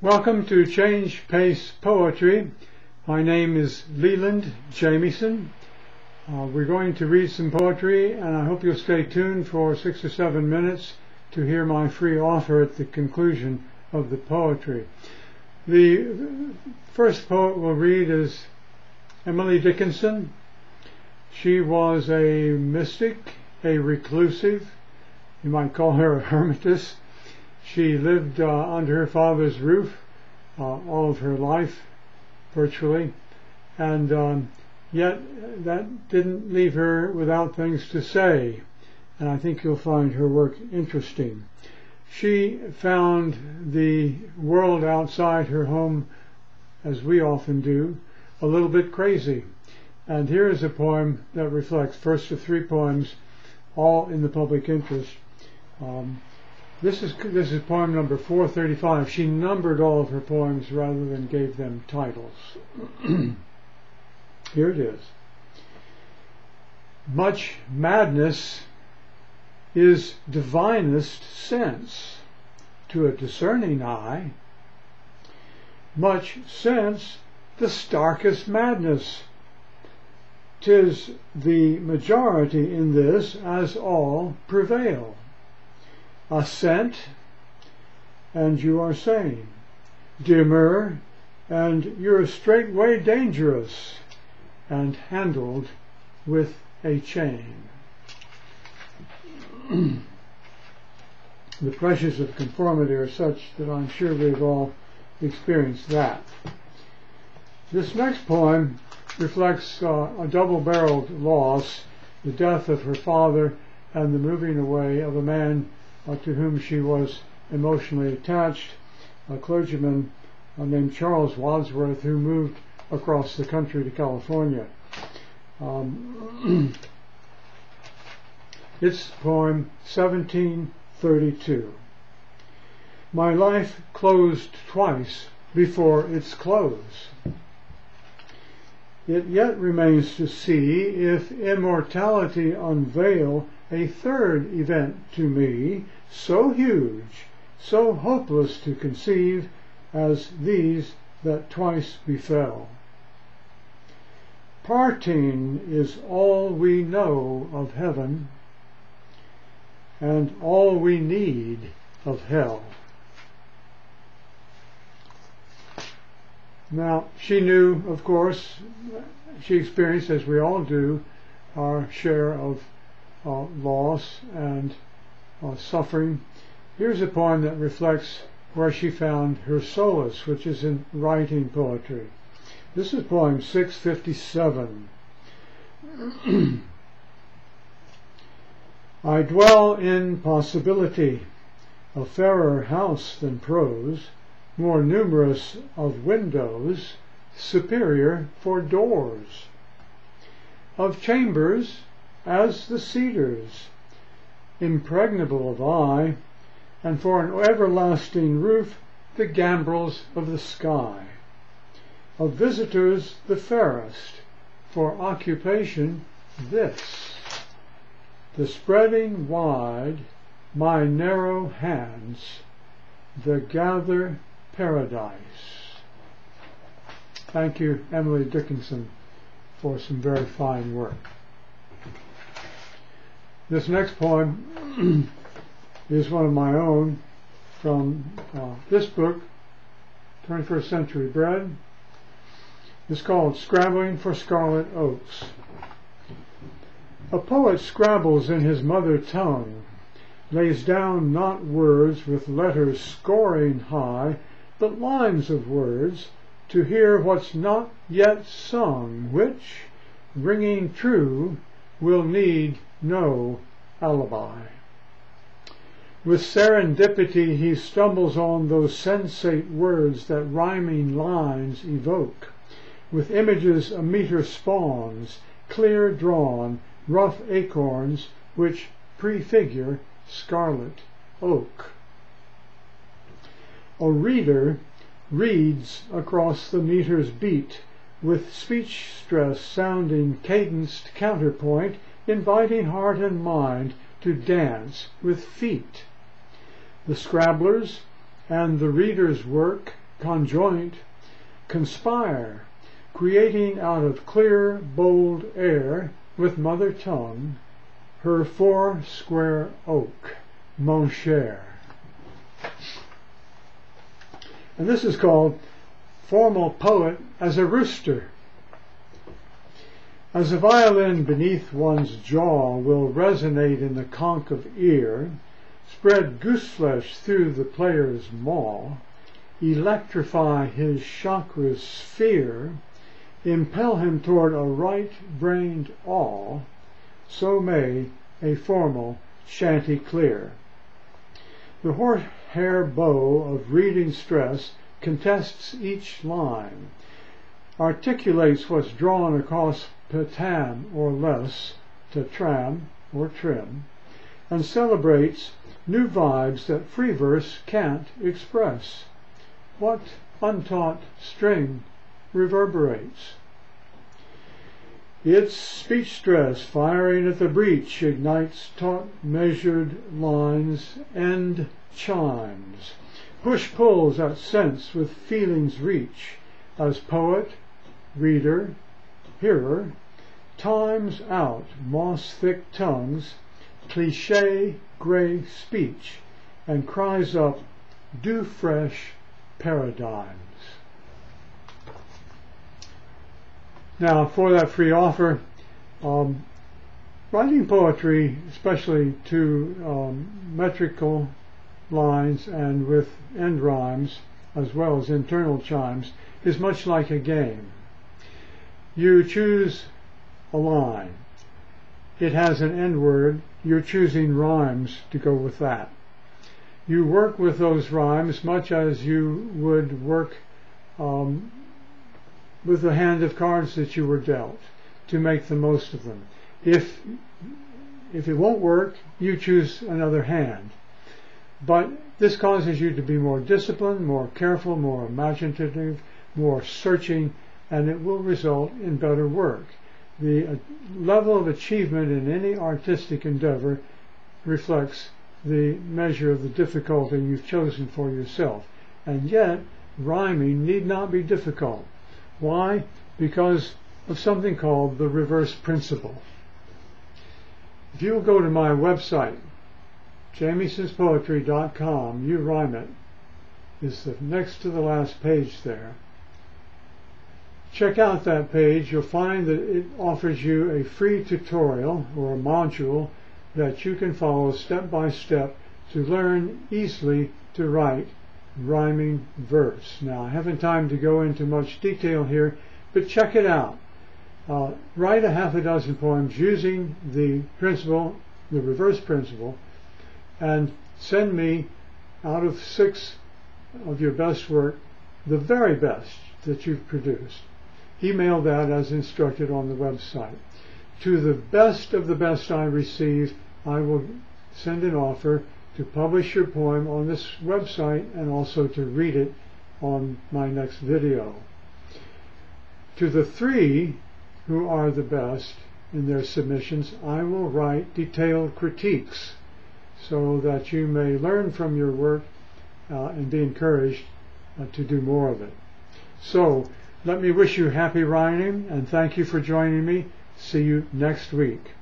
Welcome to Change Pace Poetry. My name is Leland Jamieson. We're going to read some poetry, and I hope you'll stay tuned for 6 or 7 minutes to hear my free offer at the conclusion of the poetry. The first poet we'll read is Emily Dickinson. She was a mystic, a reclusive. You might call her a hermitess. She lived under her father's roof all of her life, virtually, and yet that didn't leave her without things to say, and I think you'll find her work interesting. She found the world outside her home, as we often do, a little bit crazy, and here is a poem that reflects, first of 3 poems, all in the public interest. This is poem number 435. She numbered all of her poems rather than gave them titles. Here it is. Much madness is divinest sense to a discerning eye. Much sense the starkest madness. 'Tis the majority in this, as all prevail. Assent, and you are sane. Demur, and you're straightway dangerous, and handled with a chain. The pressures of conformity are such that I'm sure we've all experienced that. This next poem reflects a double-barreled loss, the death of her father and the moving away of a man to whom she was emotionally attached, a clergyman named Charles Wadsworth, who moved across the country to California. It's poem 1732. My life closed twice before its close. It yet remains to see if immortality unveil a third event to me, so huge, so hopeless to conceive, as these that twice befell. Parting is all we know of heaven, and all we need of hell. Now, she knew, of course, she experienced, as we all do, our share of loss and suffering. Here's a poem that reflects where she found her solace, which is in writing poetry. This is poem 657. I dwell in possibility, a fairer house than prose, more numerous of windows, superior for doors, of chambers as the cedars, impregnable of eye, and for an everlasting roof the gambrels of the sky, of visitors the fairest, for occupation this, the spreading wide my narrow hands, the gather paradise. Thank you, Emily Dickinson, for some very fine work. This next poem is one of my own from this book, 21st Century Bread. It's called Scrabbling for Scarlet Oaks. A poet scrabbles in his mother tongue, lays down not words with letters scoring high, but lines of words to hear what's not yet sung, which, ringing true, will need no alibi. With serendipity he stumbles on those sensate words that rhyming lines evoke, with images a meter spawns, clear drawn, rough acorns which prefigure scarlet oak. A reader reads across the meter's beat, with speech stress sounding cadenced counterpoint, inviting heart and mind to dance with feet. The scrabblers and the reader's work conjoint, conspire, creating out of clear, bold air, with mother tongue, her four square oak, mon cher. And this is called Formal Poet as a Rooster. As a violin beneath one's jaw will resonate in the conch of ear, spread gooseflesh through the player's maw, electrify his chakras sphere, impel him toward a right-brained awe, so may a formal chanticleer. The horsehair bow of reading stress contests each line, articulates what's drawn across patam or less, tetram or trim, and celebrates new vibes that free verse can't express. What untaught string reverberates? Its speech stress firing at the breech ignites taut measured lines, end chimes, push-pulls that sense with feeling's reach, as poet, reader, hearer, times out moss-thick tongues, cliché gray speech, and cries up dew-fresh paradigms. Now, for that free offer, writing poetry, especially to metrical lines and with end rhymes, as well as internal chimes, is much like a game. You choose a line. It has an end word. You're choosing rhymes to go with that. You work with those rhymes much as you would work with the hand of cards that you were dealt, to make the most of them. If it won't work, you choose another hand. But this causes you to be more disciplined, more careful, more imaginative, more searching, and it will result in better work. The level of achievement in any artistic endeavor reflects the measure of the difficulty you've chosen for yourself. And yet, rhyming need not be difficult. Why? Because of something called the reverse principle. If you will go to my website, jamiesonspoetry.com, you rhyme it, is the next to the last page there. Check out that page. You'll find that it offers you a free tutorial or a module that you can follow step by step to learn easily to write rhyming verse. Now, I haven't time to go into much detail here, but check it out. Write a half a dozen poems using the principle, the reverse principle, and send me, out of 6 of your best work, the very best that you've produced. Email that as instructed on the website. To the best of the best I receive, I will send an offer to publish your poem on this website and also to read it on my next video. To the 3 who are the best in their submissions, I will write detailed critiques so that you may learn from your work and be encouraged to do more of it. So, let me wish you happy writing, and thank you for joining me. See you next week.